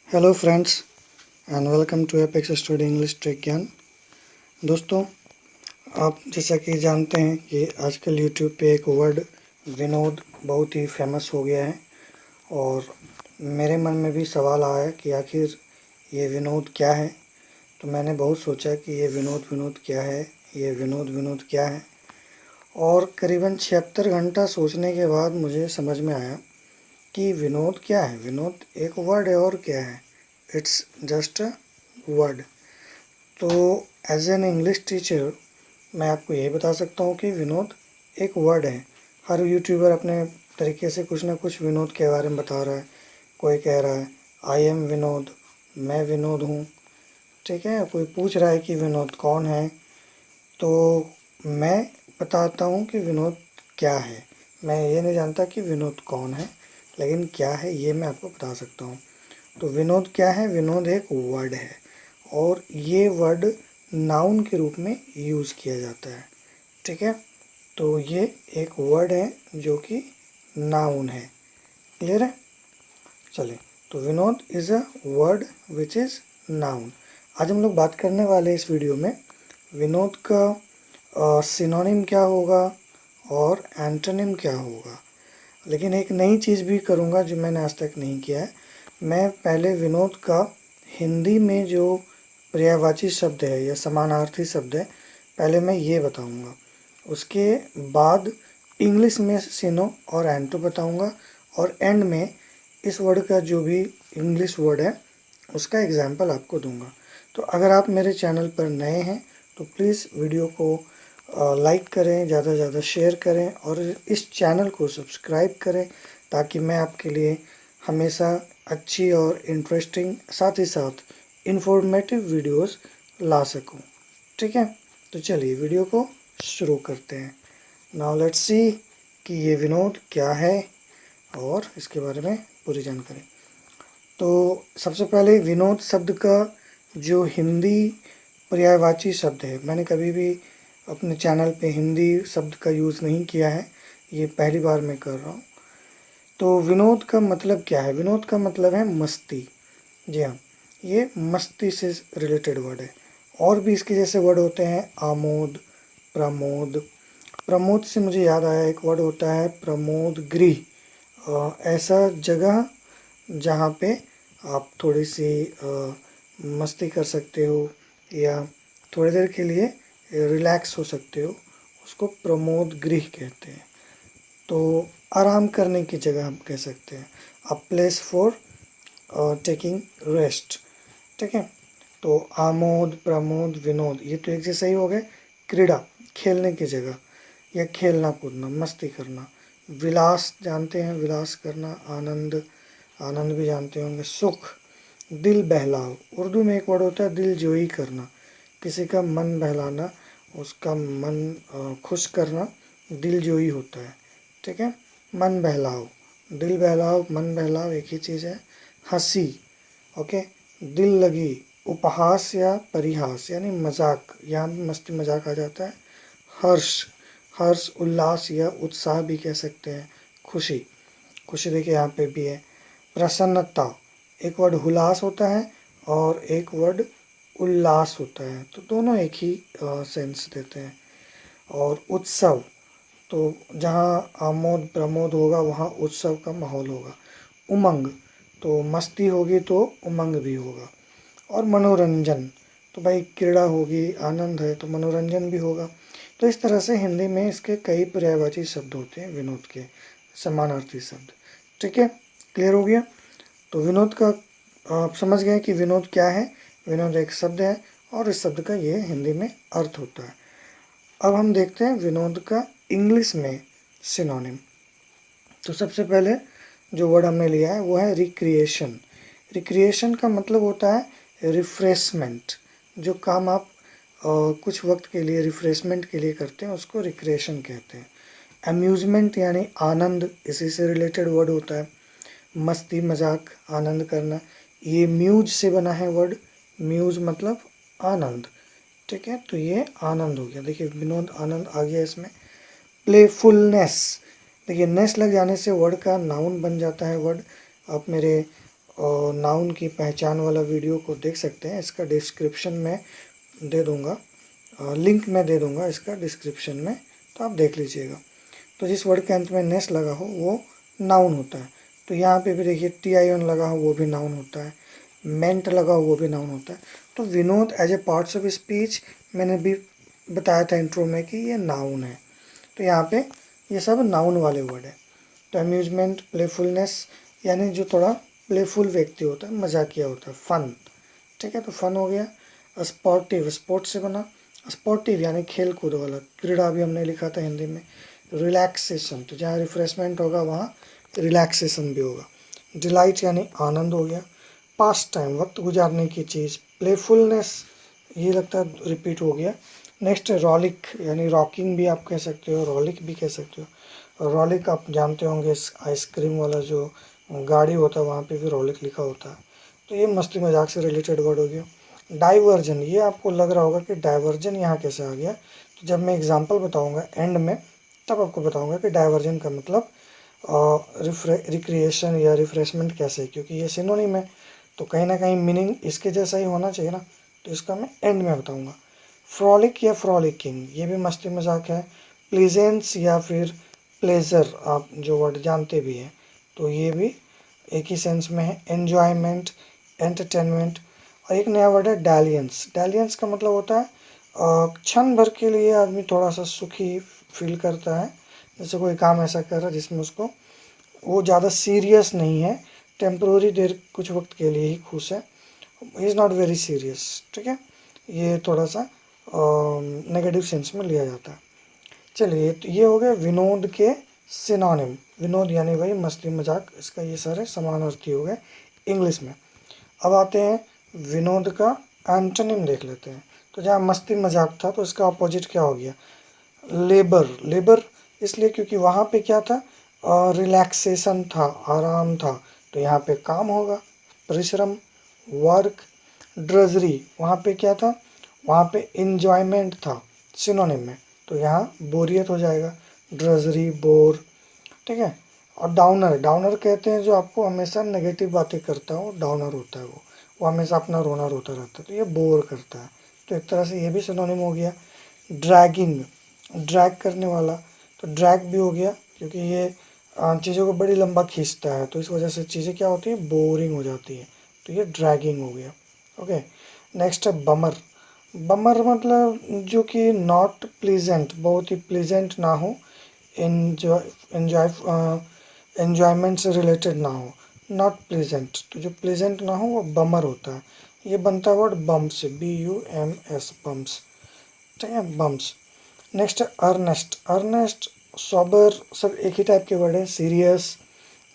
Hello friends and welcome to Apex study English trick Gyan. दोस्तों, आप जैसा कि जानते हैं कि आजकल यूट्यूब पे एक वर्ड विनोद बहुत ही फेमस हो गया है और मेरे मन में भी सवाल आया है कि आखिर ये विनोद क्या है। तो मैंने बहुत सोचा कि ये विनोद क्या है, ये विनोद क्या है, और करीबन 76 घंटा सोचने के बाद मुझे समझ में आया कि विनोद क्या है। विनोद एक वर्ड है और क्या है, इट्स जस्ट अ वर्ड। तो एज एन इंग्लिश टीचर मैं आपको यही बता सकता हूँ कि विनोद एक वर्ड है। हर यूट्यूबर अपने तरीके से कुछ ना कुछ विनोद के बारे में बता रहा है। कोई कह रहा है आई एम विनोद, मैं विनोद हूँ, ठीक है। कोई पूछ रहा है कि विनोद कौन है, तो मैं बताता हूँ कि विनोद क्या है। मैं ये नहीं जानता कि विनोद कौन है, लेकिन क्या है ये मैं आपको बता सकता हूँ। तो विनोद क्या है? विनोद एक वर्ड है और ये वर्ड नाउन के रूप में यूज़ किया जाता है, ठीक है। तो ये एक वर्ड है जो कि नाउन है। क्लियर है? चलिए, तो Vinod is a word which is noun. आज हम लोग बात करने वाले इस वीडियो में विनोद का सिनोनिम क्या होगा और एंटोनिम क्या होगा। लेकिन एक नई चीज़ भी करूँगा जो मैंने आज तक नहीं किया है। मैं पहले विनोद का हिंदी में जो पर्यायवाची शब्द है या समानार्थी शब्द है, पहले मैं ये बताऊँगा। उसके बाद इंग्लिश में सिनो और एंटो बताऊँगा और एंड में इस वर्ड का जो भी इंग्लिश वर्ड है उसका एग्जाम्पल आपको दूंगा। तो अगर आप मेरे चैनल पर नए हैं तो प्लीज़ वीडियो को लाइक करें, ज़्यादा से ज़्यादा शेयर करें और इस चैनल को सब्सक्राइब करें ताकि मैं आपके लिए हमेशा अच्छी और इंटरेस्टिंग साथ ही साथ इंफॉर्मेटिव वीडियोस ला सकूं, ठीक है। तो चलिए वीडियो को शुरू करते हैं। नाउ लेट्स सी कि ये विनोद क्या है और इसके बारे में पूरी जानकारी। तो सबसे पहले विनोद शब्द का जो हिंदी पर्यायवाची शब्द है, मैंने कभी भी अपने चैनल पे हिंदी शब्द का यूज़ नहीं किया है, ये पहली बार मैं कर रहा हूँ। तो विनोद का मतलब क्या है? विनोद का मतलब है मस्ती। जी हाँ, ये मस्ती से रिलेटेड वर्ड है। और भी इसके जैसे वर्ड होते हैं आमोद, प्रमोद। प्रमोद से मुझे याद आया एक वर्ड होता है प्रमोद गृह। ऐसा जगह जहाँ पे आप थोड़ी सी मस्ती कर सकते हो या थोड़ी देर के लिए रिलैक्स हो सकते हो, उसको प्रमोद गृह कहते हैं। तो आराम करने की जगह हम कह सकते हैं, a place for taking rest, ठीक है। तो आमोद, प्रमोद, विनोद ये तो एक जैसा ही हो गए। क्रीड़ा, खेलने की जगह या खेलना कूदना, मस्ती करना। विलास जानते हैं, विलास करना। आनंद, आनंद भी जानते होंगे। सुख, दिल बहलाव। उर्दू में एक वर्ड होता है दिल जोई करना, किसी का मन बहलाना, उसका मन खुश करना, दिल जोई होता है, ठीक है। मन बहलाव, दिल बहलाव, मन बहलाव एक ही चीज़ है। हंसी, ओके, दिल लगी। उपहास या परिहास यानी मजाक, यहाँ भी मस्ती मजाक आ जाता है। हर्ष, हर्ष उल्लास या उत्साह भी कह सकते हैं। खुशी, खुशी देखिए यहाँ पे भी है। प्रसन्नता, एक वर्ड हुलास होता है और एक वर्ड उल्लास होता है, तो दोनों एक ही सेंस देते हैं। और उत्सव, तो जहाँ आमोद प्रमोद होगा वहाँ उत्सव का माहौल होगा। उमंग, तो मस्ती होगी तो उमंग भी होगा। और मनोरंजन, तो भाई क्रीड़ा होगी, आनंद है तो मनोरंजन भी होगा। तो इस तरह से हिंदी में इसके कई पर्यायवाची शब्द होते हैं विनोद के, समानार्थी शब्द, ठीक है। क्लियर हो गया? तो विनोद का आप समझ गए कि विनोद क्या है। विनोद एक शब्द है और इस शब्द का ये हिंदी में अर्थ होता है। अब हम देखते हैं विनोद का इंग्लिश में सिनोनिम। तो सबसे पहले जो वर्ड हमने लिया है वो है रिक्रिएशन। रिक्रिएशन का मतलब होता है रिफ्रेशमेंट। जो काम आप कुछ वक्त के लिए रिफ्रेशमेंट के लिए करते हैं उसको रिक्रिएशन कहते हैं। अम्यूज़मेंट यानी आनंद, इसी से रिलेटेड वर्ड होता है। मस्ती मजाक, आनंद करना, ये म्यूज से बना है वर्ड। म्यूज मतलब आनंद, ठीक है। तो ये आनंद हो गया। देखिए विनोद आनंद आ गया इसमें। प्लेफुलनेस, देखिए नेस लग जाने से वर्ड का नाउन बन जाता है वर्ड। आप मेरे नाउन की पहचान वाला वीडियो को देख सकते हैं। इसका डिस्क्रिप्शन में दे दूँगा, लिंक मैं दे दूँगा इसका डिस्क्रिप्शन में, तो आप देख लीजिएगा। तो जिस वर्ड के अंत में नेस लगा हो वो नाउन होता है। तो यहाँ पे भी देखिए TION लगा हो वो भी नाउन होता है, मेंट लगा हो वो भी नाउन होता है। तो Vinod as a parts of speech मैंने भी बताया था इंट्रो में कि ये नाउन है। तो यहाँ पे ये सब नाउन वाले वर्ड है। तो अम्यूजमेंट, प्लेफुलनेस, यानी जो थोड़ा प्लेफुल व्यक्ति होता है, मजाकिया होता है, फन। ठीक है, तो फन हो गया। स्पोर्टिव, स्पोर्ट्स से बना। स्पोर्टिव यानी खेल कूद वाला, क्रीड़ा भी हमने लिखा था हिंदी में। रिलैक्सेशन, तो जहाँ रिफ्रेशमेंट होगा वहाँ रिलैक्सेशन भी होगा। डिलाइट यानी आनंद हो गया। पास टाइम, वक्त गुजारने की चीज़। प्लेफुलनेस, ये लगता है रिपीट हो गया। नेक्स्ट रॉलिक, यानी रॉकिंग भी आप कह सकते हो, रॉलिक भी कह सकते हो। रॉलिक आप जानते होंगे, आइसक्रीम वाला जो गाड़ी होता है वहाँ पे भी रॉलिक लिखा होता है। तो ये मस्ती मजाक से रिलेटेड वर्ड हो गया। डाइवर्जन, ये आपको लग रहा होगा कि डाइवर्जन यहाँ कैसे आ गया। तो जब मैं एग्जांपल बताऊंगा एंड में, तब आपको बताऊंगा कि डाइवर्जन का मतलब रिक्रिएशन या रिफ्रेशमेंट कैसे है, क्योंकि ये सिनोनिम है। तो कहीं ना कहीं मीनिंग इसके जैसा ही होना चाहिए ना, तो इसका मैं एंड में बताऊंगा। फ्रॉलिक या फ्रॉलिकिंग, ये भी मस्ती मजाक है। प्लीजेंस या फिर प्लेजर, आप जो वर्ड जानते भी हैं, तो ये भी एक ही सेंस में है। Enjoyment, entertainment. और एक नया वर्ड है डालियंस। डालियंस का मतलब होता है क्षण भर के लिए आदमी थोड़ा सा सुखी फील करता है, जैसे कोई काम ऐसा कर रहा है जिसमें उसको वो ज़्यादा सीरियस नहीं है, टेम्प्रोरी देर कुछ वक्त के लिए ही खुश है, इज़ नॉट वेरी सीरियस। ठीक है, ये थोड़ा सा नेगेटिव सेंस में लिया जाता है। चलिए, तो ये हो गए विनोद के सिनोनिम। विनोद यानी वही मस्ती मजाक, इसका ये सारे समानार्थी हो गए इंग्लिश में। अब आते हैं विनोद का एंटोनिम देख लेते हैं। तो जहाँ मस्ती मजाक था तो इसका अपोजिट क्या हो गया, लेबर। लेबर इसलिए क्योंकि वहाँ पे क्या था, रिलैक्सेशन था, आराम था, तो यहाँ पे काम होगा, परिश्रम, वर्क। ड्रजरी, वहाँ पे क्या था, वहाँ पे इंजॉयमेंट था सिनोनिम में, तो यहाँ बोरियत हो जाएगा, ड्रजरी, बोर। ठीक है। और डाउनर, डाउनर कहते हैं जो आपको हमेशा नेगेटिव बातें करता हो, डाउनर होता है वो हमेशा अपना रोना रोता रहता है, तो ये बोर करता है। तो एक तरह से ये भी सिनोनिम हो गया। ड्रैगिंग, ड्रैग करने वाला, तो ड्रैग भी हो गया क्योंकि ये चीज़ों को बड़ी लंबा खींचता है, तो इस वजह से चीज़ें क्या होती है, बोरिंग हो जाती है, तो ये ड्रैगिंग हो गया। ओके, नेक्स्ट है बमर। बमर मतलब जो कि नॉट प्लीजेंट, बहुत ही प्लीजेंट ना हो, एंजॉय एंजॉयमेंट से रिलेटेड ना हो, नॉट प्लीजेंट, तो जो प्लीजेंट ना हो वो बमर होता है। ये बनता है वर्ड बम से, BUMS, बम्स। ठीक है, बम्स। नेक्स्ट है अर्नेस्ट। अर्नेस्ट, सॉबर, सब एक ही टाइप के वर्ड है। सीरियस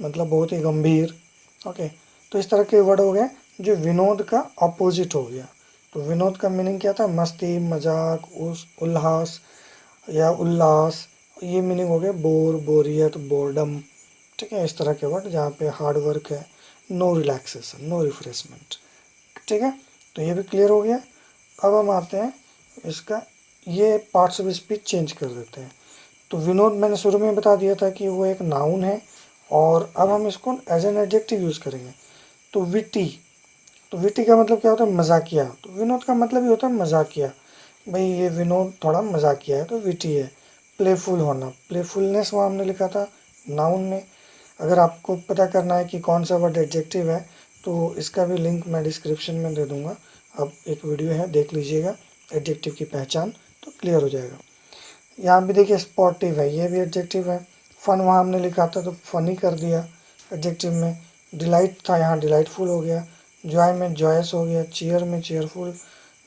मतलब बहुत ही गंभीर। ओके, तो इस तरह के वर्ड हो गए जो विनोद का अपोजिट हो गया। तो विनोद का मीनिंग क्या था, मस्ती मजाक, उल्लास या उल्लास। ये मीनिंग हो गया बोर, बोरियत, बोर्डम। ठीक है, इस तरह के वर्ड जहाँ पे हार्ड वर्क है, नो रिलैक्सेशन, नो रिफ्रेशमेंट। ठीक है, तो ये भी क्लियर हो गया। अब हम आते हैं इसका, ये पार्ट्स ऑफ स्पीच चेंज कर देते हैं। तो विनोद मैंने शुरू में बता दिया था कि वो एक नाउन है, और अब हम इसको एज एन एडजेक्टिव यूज़ करेंगे। तो विटी, तो विटी का मतलब क्या होता है, मजाकिया। तो विनोद का मतलब ही होता है मजाकिया, भाई ये विनोद थोड़ा मजाकिया है, तो विटी है। प्लेफुल होना, प्लेफुलनेस वहाँ हमने लिखा था नाउन में। अगर आपको पता करना है कि कौन सा वर्ड एडजेक्टिव है, तो इसका भी लिंक मैं डिस्क्रिप्शन में दे दूँगा। अब एक वीडियो है, देख लीजिएगा, एडजेक्टिव की पहचान, तो क्लियर हो जाएगा। यहाँ भी देखिए स्पोर्टिव है, ये भी एडजेक्टिव है। फन वहाँ हमने लिखा था तो फनी कर दिया एडजेक्टिव में। डिलाइट था, यहाँ डिलाइटफुल हो गया। जॉय में जॉयस हो गया। चीयर में cheerful.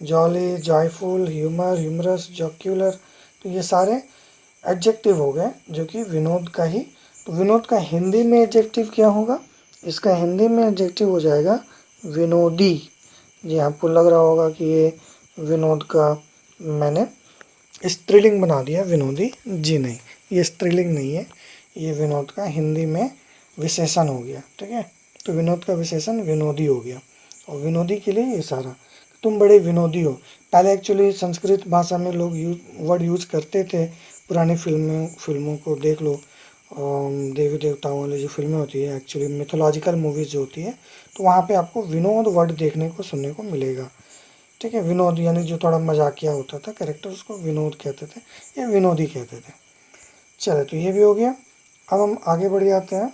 Jolly, joyful. Humour, humorous, jocular. तो ये सारे एडजेक्टिव हो गए जो कि विनोद का ही। तो विनोद का हिंदी में एडजेक्टिव क्या होगा, इसका हिंदी में एडजेक्टिव हो जाएगा विनोदी। जी, आपको लग रहा होगा कि ये विनोद का मैंने स्त्रीलिंग बना दिया विनोदी। जी नहीं, ये स्त्रीलिंग नहीं है, ये विनोद का हिंदी में विशेषण हो गया। ठीक है, तो विनोद का विशेषण विनोदी हो गया, और विनोदी के लिए ये सारा, तुम बड़े विनोदी हो। पहले एक्चुअली संस्कृत भाषा में लोग वर्ड यूज करते थे, पुरानी फिल्मों को देख लो, देवी देवताओं वाली जो फिल्में होती है, एक्चुअली मिथोलॉजिकल मूवीज़ जो होती है, तो वहाँ पे आपको विनोद वर्ड देखने को सुनने को मिलेगा। ठीक है, विनोद यानी जो थोड़ा मजाकिया होता था कैरेक्टर, उसको विनोद कहते थे या विनोदी कहते थे। चले, तो ये भी हो गया। अब हम आगे बढ़ जाते हैं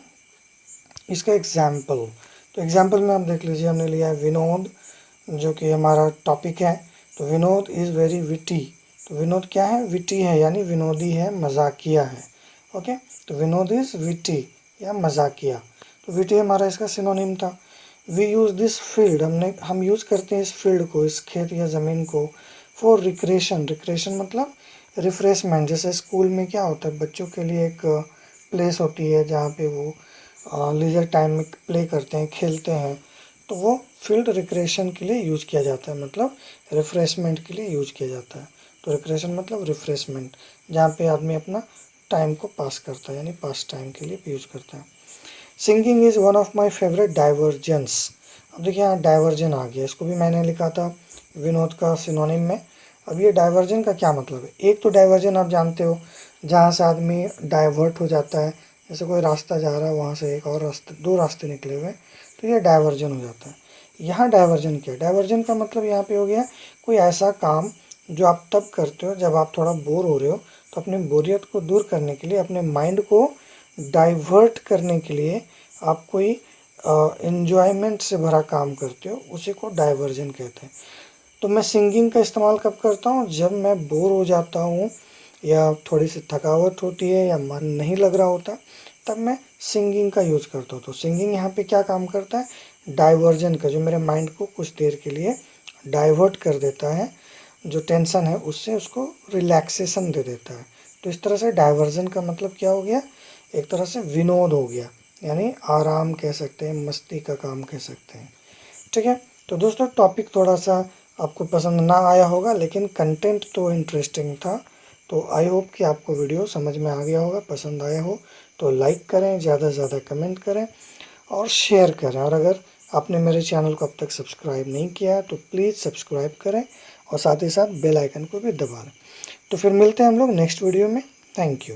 इसका एग्जाम्पल। तो एग्जाम्पल में आप देख लीजिए, हमने लिया है विनोद, जो कि हमारा टॉपिक है। तो विनोद इज़ वेरी विटी। तो विनोद क्या है? विटी है, यानी विनोदी है, मजाकिया है। ओके, तो विनोद इज़ विटी या मजाकिया। तो विटी हमारा इसका सिनोनिम था। वी यूज़ दिस फील्ड, हम यूज़ करते हैं इस फील्ड को, इस खेत या ज़मीन को, फॉर रिक्रेशन। रिक्रेशन मतलब रिफ्रेशमेंट। जैसे स्कूल में क्या होता है, बच्चों के लिए एक प्लेस होती है जहाँ पे वो लीजर टाइम में प्ले करते हैं, खेलते हैं। तो वो फील्ड रिक्रेशन के लिए यूज़ किया जाता है, मतलब रिफ्रेशमेंट के लिए यूज़ किया जाता है। तो रिक्रेशन मतलब रिफ्रेशमेंट, जहाँ पे आदमी अपना टाइम को पास करता है, यानी पास टाइम के लिए यूज़ करता है। Singing is one of my favourite divergence. अब देखिए यहाँ डाइवर्जन आ गया, इसको भी मैंने लिखा था विनोद का सिनोनिम में। अब ये डाइवर्जन का क्या मतलब है? एक तो डाइवर्जन आप जानते हो, जहाँ से आदमी डाइवर्ट हो जाता है, जैसे कोई रास्ता जा रहा है, वहाँ से एक और रास्ते, दो रास्ते निकले हुए, तो ये डाइवर्जन हो जाता है। यहाँ डाइवर्जन क्या है? डाइवर्जन का मतलब यहाँ पे हो गया कोई ऐसा काम जो आप तब करते हो जब आप थोड़ा बोर हो रहे हो, तो अपनी बोरियत को दूर करने के लिए, अपने माइंड को डाइवर्ट करने के लिए आप कोई एन्जॉयमेंट से भरा काम करते हो, उसी को डाइवर्जन कहते हैं। तो मैं सिंगिंग का इस्तेमाल कब करता हूँ? जब मैं बोर हो जाता हूँ या थोड़ी सी थकावट होती है या मन नहीं लग रहा होता, तब मैं सिंगिंग का यूज़ करता हूँ। तो सिंगिंग यहाँ पे क्या काम करता है? डाइवर्जन का, जो मेरे माइंड को कुछ देर के लिए डाइवर्ट कर देता है, जो टेंशन है उससे उसको रिलैक्सेशन दे देता है। तो इस तरह से डाइवर्जन का मतलब क्या हो गया? एक तरह से विनोद हो गया, यानी आराम कह सकते हैं, मस्ती का काम कह सकते हैं। ठीक है, तो दोस्तों टॉपिक थोड़ा सा आपको पसंद ना आया होगा, लेकिन कंटेंट तो इंटरेस्टिंग था। तो आई होप कि आपको वीडियो समझ में आ गया होगा, पसंद आया हो तो लाइक करें, ज़्यादा से ज़्यादा कमेंट करें और शेयर करें। और अगर आपने मेरे चैनल को अब तक सब्सक्राइब नहीं किया है तो प्लीज़ सब्सक्राइब करें और साथ ही साथ बेल आइकन को भी दबा दें। तो फिर मिलते हैं हम लोग नेक्स्ट वीडियो में। Thank you.